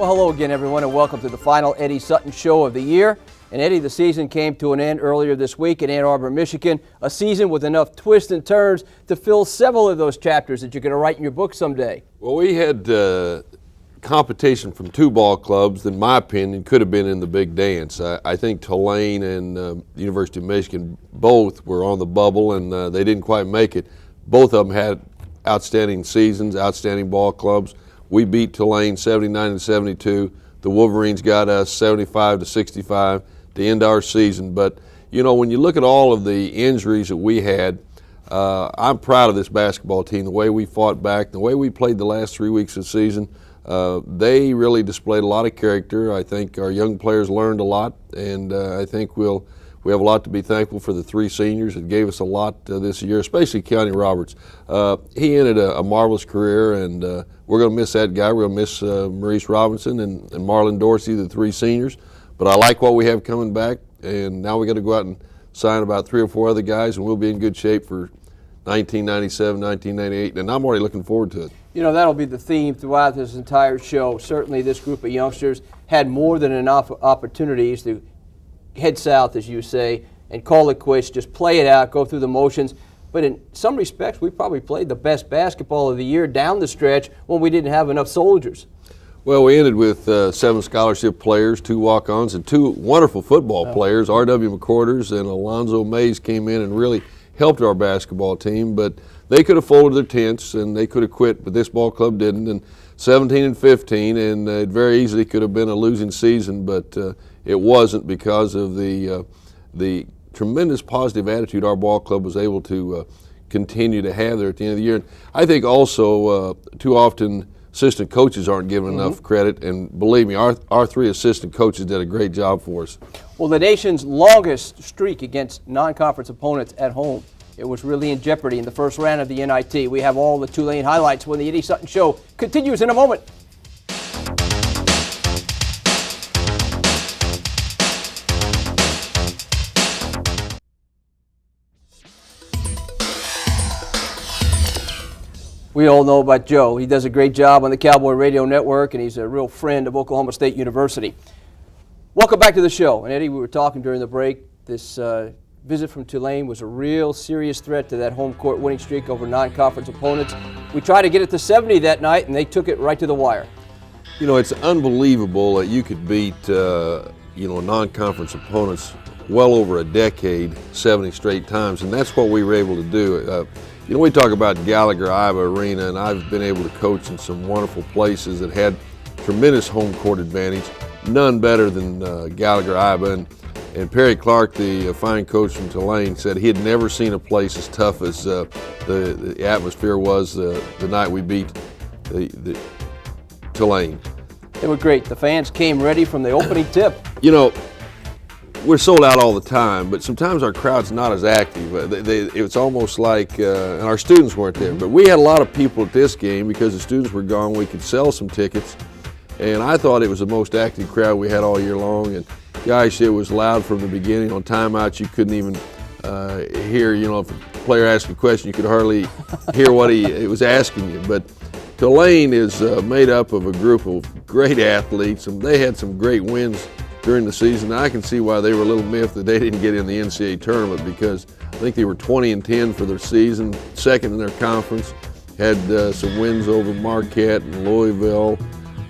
Well, hello again, everyone, and welcome to the final Eddie Sutton Show of the year. And Eddie, the season came to an end earlier this week in Ann Arbor, Michigan, a season with enough twists and turns to fill several of those chapters that you're going to write in your book someday. Well, we had competition from two ball clubs that, in my opinion, could have been in the big dance. I think Tulane and the University of Michigan both were on the bubble, and they didn't quite make it. Both of them had outstanding seasons, outstanding ball clubs. We beat Tulane 79-72. The Wolverines got us 75-65 to end our season. But, you know, when you look at all of the injuries that we had, I'm proud of this basketball team, the way we fought back, the way we played the last 3 weeks of the season. They really displayed a lot of character. I think our young players learned a lot, and I think we have a lot to be thankful for the three seniors that gave us a lot this year, especially Keontae Roberts. He ended a marvelous career, and we're going to miss that guy. We're going to miss Maurice Robinson and Marlon Dorsey, the three seniors. But I like what we have coming back, and now we got to go out and sign about 3 or 4 other guys, and we'll be in good shape for 1997, 1998, and I'm already looking forward to it. You know, that'll be the theme throughout this entire show. Certainly this group of youngsters had more than enough opportunities to head south, as you say, and call it quits, just play it out, go through the motions. But in some respects, we probably played the best basketball of the year down the stretch when we didn't have enough soldiers. Well, we ended with 7 scholarship players, 2 walk-ons, and 2 wonderful football players. R.W. McCorders and Alonzo Mays came in and really helped our basketball team. But they could have folded their tents and they could have quit, but this ball club didn't. And 17-15, and it very easily could have been a losing season, but it wasn't because of the tremendous positive attitude our ball club was able to continue to have there at the end of the year. And I think also too often assistant coaches aren't given enough credit, and believe me, our 3 assistant coaches did a great job for us. Well, the nation's longest streak against non-conference opponents at home, it was really in jeopardy in the first round of the NIT. We have all the Tulane highlights when the Eddie Sutton Show continues in a moment. We all know about Joe. He does a great job on the Cowboy Radio Network, and he's a real friend of Oklahoma State University. Welcome back to the show. And Eddie, we were talking during the break. This visit from Tulane was a real serious threat to that home court winning streak over non-conference opponents. We tried to get it to 70 that night, and they took it right to the wire. You know, it's unbelievable that you could beat, non-conference opponents well over a decade, 70 straight times, and that's what we were able to do. We talk about Gallagher-Iba Arena, and I've been able to coach in some wonderful places that had tremendous home court advantage. None better than Gallagher-Iba. And Perry Clark, the fine coach from Tulane, said he had never seen a place as tough as the atmosphere was the night we beat the Tulane. They were great. The fans came ready from the opening tip. You know, we're sold out all the time, but sometimes our crowd's not as active. It's almost like, and our students weren't there, but we had a lot of people at this game because the students were gone. We could sell some tickets, and I thought it was the most active crowd we had all year long. And gosh, it was loud from the beginning. On timeouts, you couldn't even hear, if a player asked a question, you could hardly hear what he was asking you. But Tulane is made up of a group of great athletes, and they had some great wins during the season. I can see why they were a little miffed that they didn't get in the NCAA tournament, because I think they were 20-10 for their season, second in their conference, had some wins over Marquette and Louisville,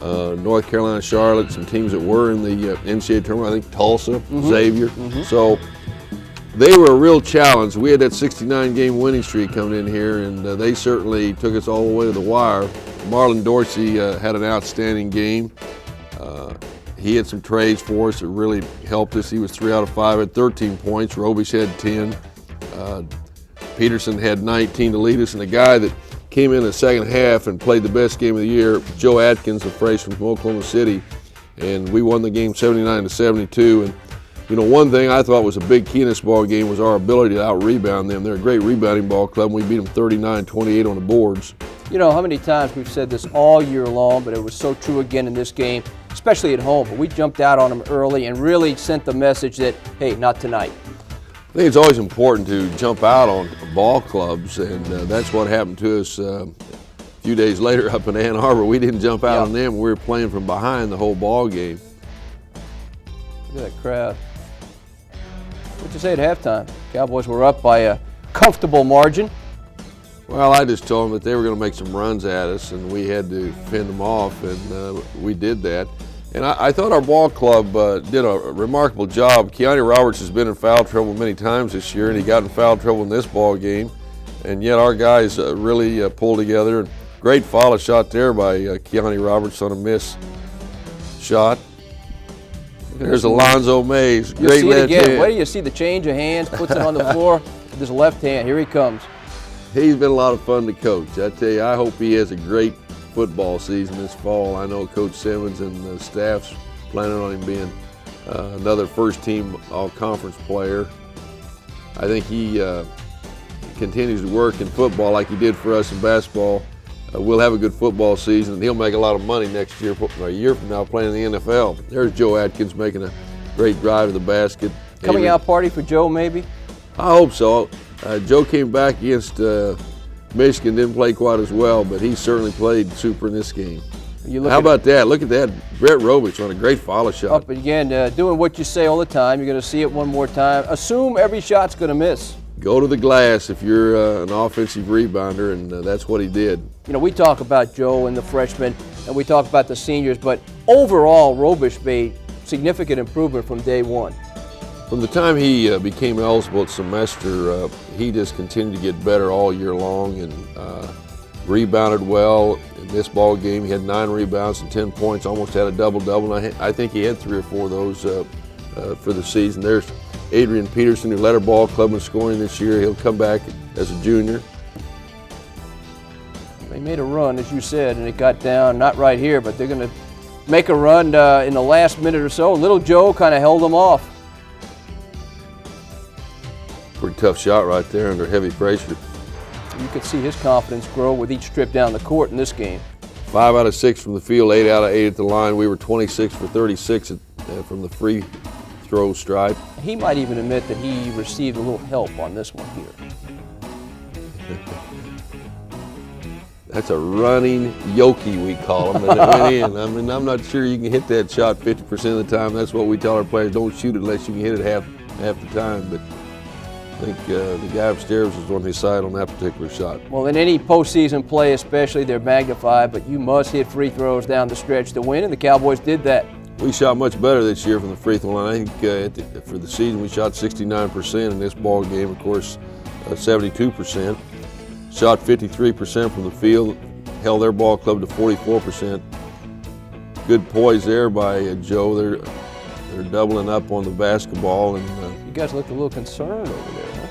North Carolina, Charlotte, some teams that were in the NCAA tournament, I think Tulsa, Xavier. So they were a real challenge. We had that 69-game winning streak coming in here, and they certainly took us all the way to the wire. Marlon Dorsey had an outstanding game. He had some trades for us that really helped us. He was 3 out of 5, had 13 points. Robish had 10. Peterson had 19 to lead us. And the guy that came in the second half and played the best game of the year, Joe Atkins, a freshman from Oklahoma City. And we won the game 79-72. And one thing I thought was a big key in this ball game was our ability to out-rebound them. They're a great rebounding ball club. We beat them 39-28 on the boards. You know how many times we've said this all year long, but it was so true again in this game, especially at home. But we jumped out on them early and really sent the message that, hey, not tonight. I think it's always important to jump out on ball clubs, and that's what happened to us A few days later up in Ann Arbor, we didn't jump out on them. We were playing from behind the whole ball game. Look at that crowd. What'd you say at halftime? Cowboys were up by a comfortable margin. Well, I just told them that they were going to make some runs at us, and we had to fend them off, and we did that. And I thought our ball club did a remarkable job. Keone Roberts has been in foul trouble many times this year, and he got in foul trouble in this ball game. And yet our guys really pulled together. Great follow shot there by Keone Roberts on a miss shot. There's Alonzo Mays. Great see it again. hand. Wait till you see the change of hands, puts it on the floor with his left hand. Here he comes. He's been a lot of fun to coach. I tell you, I hope he has a great football season this fall. I know Coach Simmons and the staff's planning on him being another first-team all-conference player. I think he continues to work in football like he did for us in basketball. We'll have a good football season, and he'll make a lot of money next year, a year from now, playing in the NFL. There's Joe Atkins making a great drive to the basket. Coming out party for Joe, maybe? I hope so. Joe came back against Michigan, didn't play quite as well, but he certainly played super in this game. How about that? Look at that. Brett Robich on a great follow shot. Up again, doing what you say all the time. You're going to see it one more time. Assume every shot's going to miss. Go to the glass if you're an offensive rebounder, and that's what he did. You know, we talk about Joe and the freshmen, and we talk about the seniors, but overall, Robich made significant improvement from day one. From the time he became eligible at semester, he just continued to get better all year long and rebounded well. In this ball game, he had 9 rebounds and 10 points, almost had a double-double. And I think he had 3 or 4 of those for the season. There's Adrian Peterson, who led our ball club in scoring this year. He'll come back as a junior. They made a run, as you said, and it got down, not right here, but they're going to make a run in the last minute or so. Little Joe kind of held them off. Pretty tough shot right there under heavy pressure. You could see his confidence grow with each trip down the court in this game. 5 out of 6 from the field, 8 out of 8 at the line. We were 26 for 36 from the free throw stripe. He might even admit that he received a little help on this one here. That's a running yoki, we call them, and it went in. I mean, I'm not sure you can hit that shot 50% of the time. That's what we tell our players, don't shoot it unless you can hit it half the time. But I think the guy upstairs was on his side on that particular shot. Well, in any postseason play especially, they're magnified, but you must hit free throws down the stretch to win, and the Cowboys did that. We shot much better this year from the free throw line. I think for the season we shot 69%. In this ball game, of course, 72%. Shot 53% from the field, held their ball club to 44%. Good poise there by Joe. They're doubling up on the basketball. And you guys looked a little concerned over there,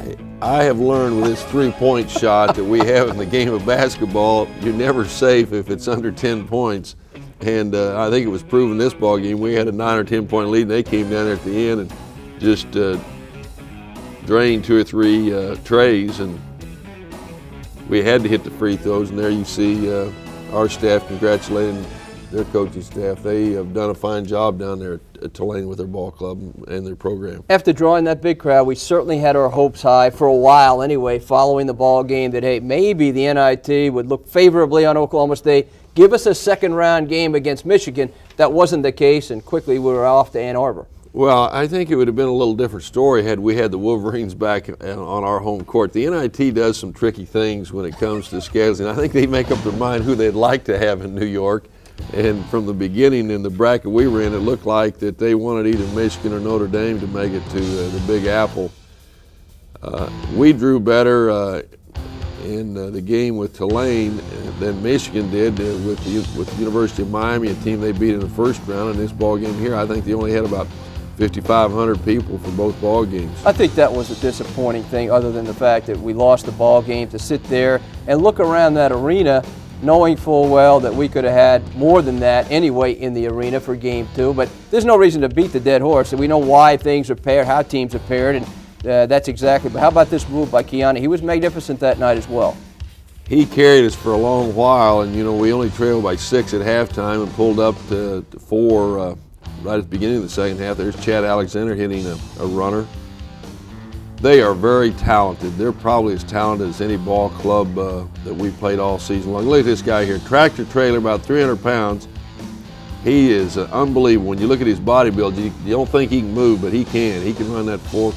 huh? I have learned with this three-point shot that we have in the game of basketball, you're never safe if it's under 10 points. And I think it was proven this ball game. We had a 9 or 10 point lead, and they came down there at the end and just drained 2 or 3 trays, and we had to hit the free throws. And there you see our staff congratulating their coaching staff. They have done a fine job down there at Tulane with their ball club and their program. After drawing that big crowd, we certainly had our hopes high for a while anyway, following the ball game, that, hey, maybe the NIT would look favorably on Oklahoma State, give us a second-round game against Michigan. That wasn't the case, and quickly we were off to Ann Arbor. Well, I think it would have been a little different story had we had the Wolverines back on our home court. The NIT does some tricky things when it comes to scheduling. I think they make up their mind who they'd like to have in New York. And from the beginning in the bracket we were in, it looked like that they wanted either Michigan or Notre Dame to make it to the Big Apple. We drew better in the game with Tulane than Michigan did with the University of Miami, a team they beat in the first round. In this ball game here, I think they only had about 5,500 people for both ball games. I think that was a disappointing thing, other than the fact that we lost the ball game, to sit there and look around that arena knowing full well that we could have had more than that anyway in the arena for game 2. But there's no reason to beat the dead horse. We know why things are paired, how teams are paired, and that's exactly. But how about this move by Keone? He was magnificent that night as well. He carried us for a long while, and we only trailed by 6 at halftime and pulled up to 4 right at the beginning of the second half. There's Chad Alexander hitting a runner. They are very talented. They're probably as talented as any ball club that we played all season long. Look at this guy here, tractor trailer, about 300 pounds. He is unbelievable. When you look at his body build, you don't think he can move, but he can. He can run that fork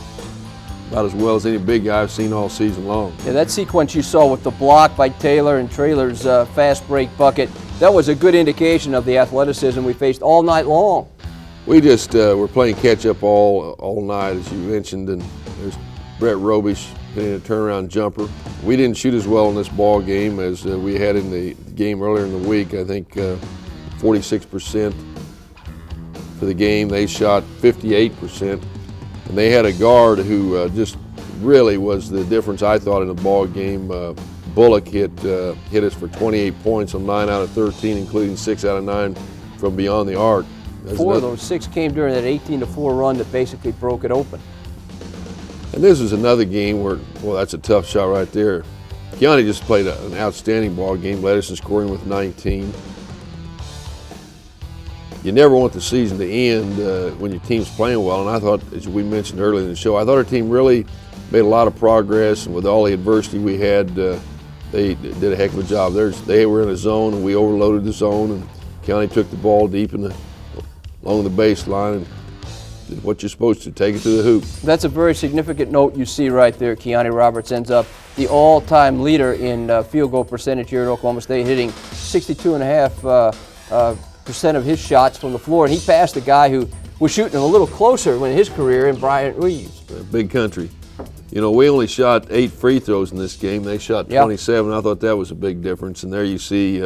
about as well as any big guy I've seen all season long. Yeah, that sequence you saw with the block by Taylor and Traylor's fast break bucket, that was a good indication of the athleticism we faced all night long. We just were playing catch up all night, as you mentioned, and there's Brett Robish hitting a turnaround jumper. We didn't shoot as well in this ball game as we had in the game earlier in the week. I think 46% for the game. They shot 58%. And they had a guard who just really was the difference, I thought, in the ball game. Bullock hit us for 28 points on 9 out of 13, including 6 out of 9 from beyond the arc. Four of those 6 came during that 18-4 run that basically broke it open. And this was another game where, well, that's a tough shot right there. Keone just played an outstanding ball game, led us in scoring with 19. You never want the season to end when your team's playing well, and I thought, as we mentioned earlier in the show, I thought our team really made a lot of progress, and with all the adversity we had, they did a heck of a job. They were in a zone, and we overloaded the zone, and Keone took the ball deep along the baseline and did what you're supposed to, take it to the hoop. That's a very significant note you see right there. Keone Roberts ends up the all-time leader in field goal percentage here at Oklahoma State, hitting 62.5% of his shots from the floor, and he passed a guy who was shooting a little closer in his career in Bryant Reeves. Big country. You know, we only shot 8 free throws in this game. They shot 27. Yep. I thought that was a big difference. And there you see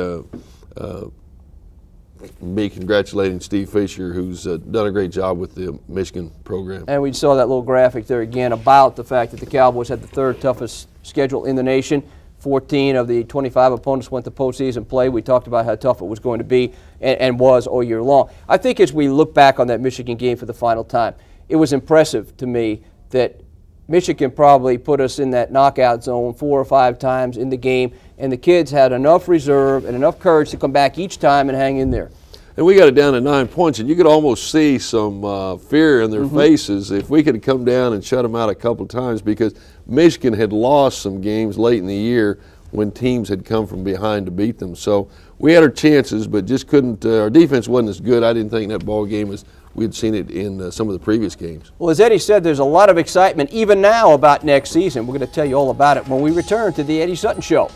me congratulating Steve Fisher, who's done a great job with the Michigan program. And we saw that little graphic there again about the fact that the Cowboys had the 3rd toughest schedule in the nation. 14 of the 25 opponents went to postseason play. We talked about how tough it was going to be and was all year long. I think as we look back on that Michigan game for the final time, it was impressive to me that Michigan probably put us in that knockout zone 4 or 5 times in the game, and the kids had enough reserve and enough courage to come back each time and hang in there. And we got it down to 9 points, and you could almost see some fear in their faces if we could come down and shut them out a couple of times, because Michigan had lost some games late in the year when teams had come from behind to beat them. So we had our chances, but just couldn't. Our defense wasn't as good. I didn't think in that ball game as we had seen it in some of the previous games. Well, as Eddie said, there's a lot of excitement even now about next season. We're going to tell you all about it when we return to the Eddie Sutton Show.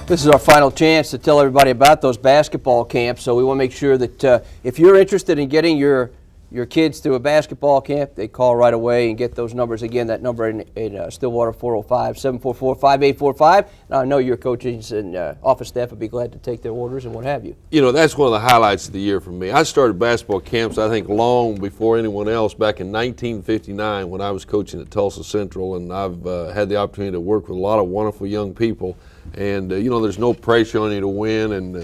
This is our final chance to tell everybody about those basketball camps, so we want to make sure that if you're interested in getting your kids to a basketball camp, they call right away and get those numbers. Again, that number in Stillwater, 405-744-5845. And I know your coaches and office staff would be glad to take their orders and what have you. You know, that's one of the highlights of the year for me. I started basketball camps, I think, long before anyone else, back in 1959 when I was coaching at Tulsa Central, and I've had the opportunity to work with a lot of wonderful young people. And, you know, there's no pressure on you to win, and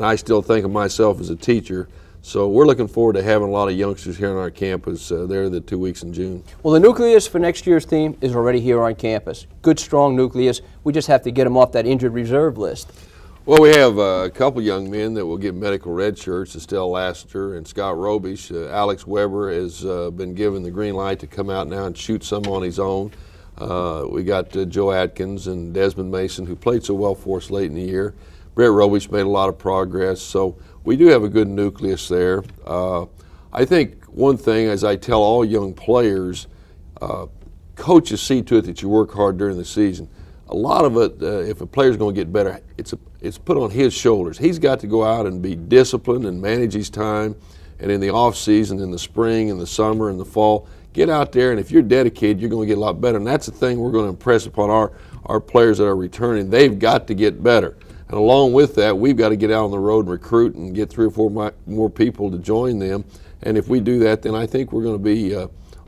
I still think of myself as a teacher. So we're looking forward to having a lot of youngsters here on our campus there the 2 weeks in June. Well, the nucleus for next year's team is already here on campus. Good, strong nucleus. We just have to get them off that injured reserve list. Well, we have a couple young men that will get medical red shirts, Estelle Lassiter and Scott Robish. Alex Weber has been given the green light to come out now and shoot some on his own. We got Joe Atkins and Desmond Mason, who played so well for us late in the year. Brett Robish made a lot of progress, so we do have a good nucleus there. I think one thing, as I tell all young players, coaches see to it that you work hard during the season. A lot of it, if a player's going to get better, it's put on his shoulders. He's got to go out and be disciplined and manage his time, and in the off season, in the spring, in the summer, in the fall, get out there, and if you're dedicated, you're going to get a lot better. And that's the thing we're going to impress upon our players that are returning. They've got to get better. And along with that, we've got to get out on the road and recruit and get 3 or 4 more people to join them. And if we do that, then I think we're going to be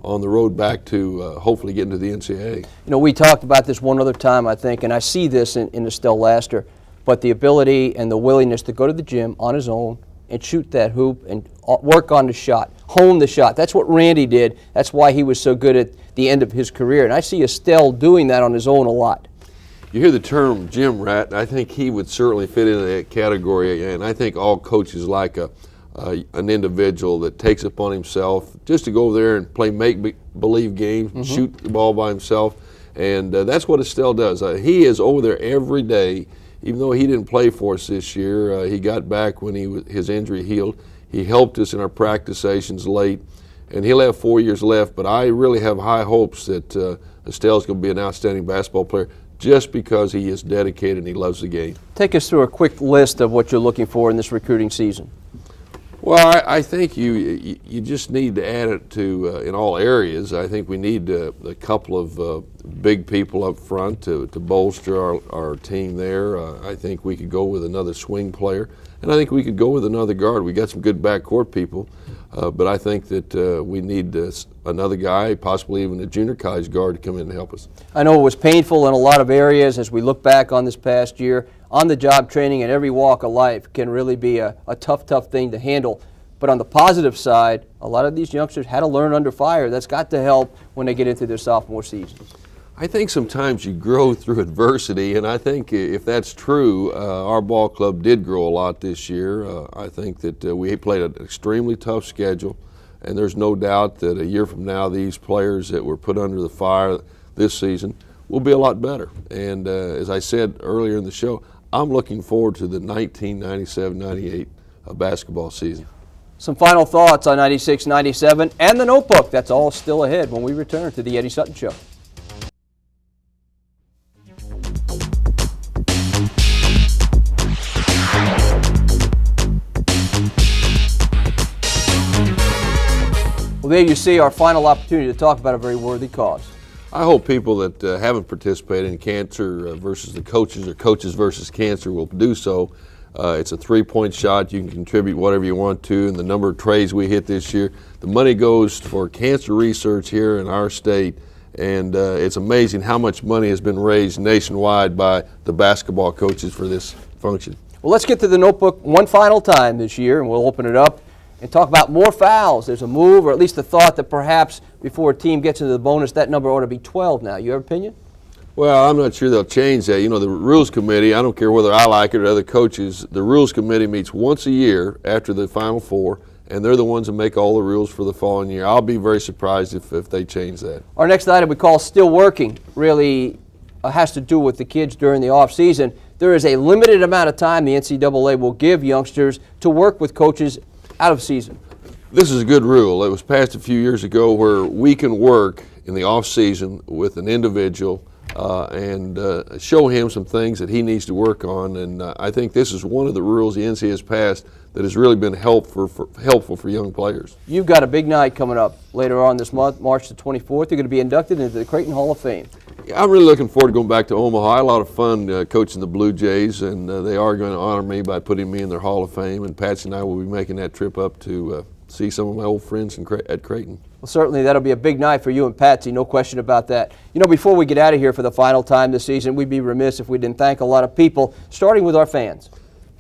on the road back to hopefully getting to the NCAA. You know, we talked about this one other time, I think, and I see this in Estelle Lassiter, but the ability and the willingness to go to the gym on his own and shoot that hoop and work on the shot, hone the shot. That's what Randy did. That's why he was so good at the end of his career. And I see Estelle doing that on his own a lot. You hear the term gym rat, and I think he would certainly fit into that category, and I think all coaches like a an individual that takes it upon himself just to go over there and play make-believe games, shoot the ball by himself, and that's what Estelle does. He is over there every day. Even though he didn't play for us this year, he got back when his injury healed. He helped us in our practice sessions late, and he'll have 4 years left, but I really have high hopes that Estelle's going to be an outstanding basketball player just because he is dedicated and he loves the game. Take us through a quick list of what you're looking for in this recruiting season. Well, I think you just need to add it to in all areas. I think we need a couple of big people up front to bolster our team there. I think we could go with another swing player, and I think we could go with another guard. We got some good backcourt people, but I think that we need another guy, possibly even a junior college guard, to come in and help us. I know it was painful in a lot of areas as we look back on this past year. On-the-job training in every walk of life can really be a tough thing to handle. But on the positive side, a lot of these youngsters had to learn under fire. That's got to help when they get into their sophomore season. I think sometimes you grow through adversity, and I think if that's true, our ball club did grow a lot this year. I think that we played an extremely tough schedule, and there's no doubt that a year from now, these players that were put under the fire this season will be a lot better. And as I said earlier in the show, I'm looking forward to the 1997-98 basketball season. Some final thoughts on 96-97 and the notebook. That's all still ahead when we return to the Eddie Sutton Show. Well, there you see our final opportunity to talk about a very worthy cause. I hope people that haven't participated in Cancer versus the Coaches or Coaches versus Cancer will do so. It's a 3-point shot. You can contribute whatever you want to, and the number of trays we hit this year. The money goes for cancer research here in our state, and it's amazing how much money has been raised nationwide by the basketball coaches for this function. Well, let's get to the notebook one final time this year, and we'll open it up and talk about more fouls. There's a move, or at least a thought, that perhaps before a team gets into the bonus, that number ought to be 12 now. Your opinion? Well, I'm not sure they'll change that. You know, the Rules Committee, I don't care whether I like it or other coaches, the Rules Committee meets once a year after the Final Four, and they're the ones that make all the rules for the following year. I'll be very surprised if they change that. Our next item we call Still Working really has to do with the kids during the off season. There is a limited amount of time the NCAA will give youngsters to work with coaches out of season. This is a good rule. It was passed a few years ago where we can work in the off season with an individual and show him some things that he needs to work on. And I think this is one of the rules the NCAA has passed that has really been helpful for young players. You've got a big night coming up later on this month, March the 24th. You're going to be inducted into the Creighton Hall of Fame. I'm really looking forward to going back to Omaha. I had a lot of fun coaching the Blue Jays, and they are going to honor me by putting me in their Hall of Fame. And Patsy and I will be making that trip up to see some of my old friends at Creighton. Well, certainly that'll be a big night for you and Patsy, no question about that. You know, before we get out of here for the final time this season, we'd be remiss if we didn't thank a lot of people, starting with our fans.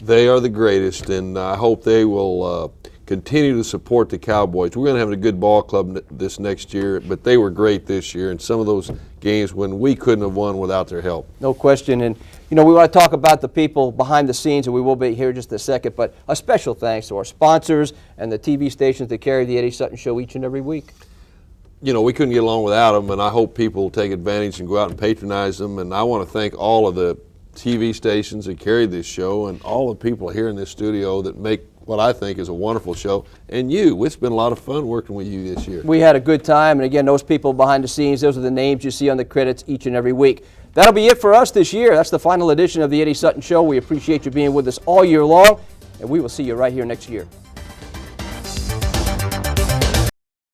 They are the greatest, and I hope they will continue to support the Cowboys. We're going to have a good ball club this next year, but they were great this year in some of those games when we couldn't have won without their help. No question. And, you know, we want to talk about the people behind the scenes, and we will be here in just a second, but a special thanks to our sponsors and the TV stations that carry the Eddie Sutton Show each and every week. You know, we couldn't get along without them, and I hope people will take advantage and go out and patronize them. And I want to thank all of the TV stations that carry this show and all the people here in this studio that make what I think is a wonderful show. And you, it's been a lot of fun working with you this year. We had a good time, and again, those people behind the scenes, those are the names you see on the credits each and every week. That'll be it for us this year. That's the final edition of the Eddie Sutton Show. We appreciate you being with us all year long, and we will see you right here next year.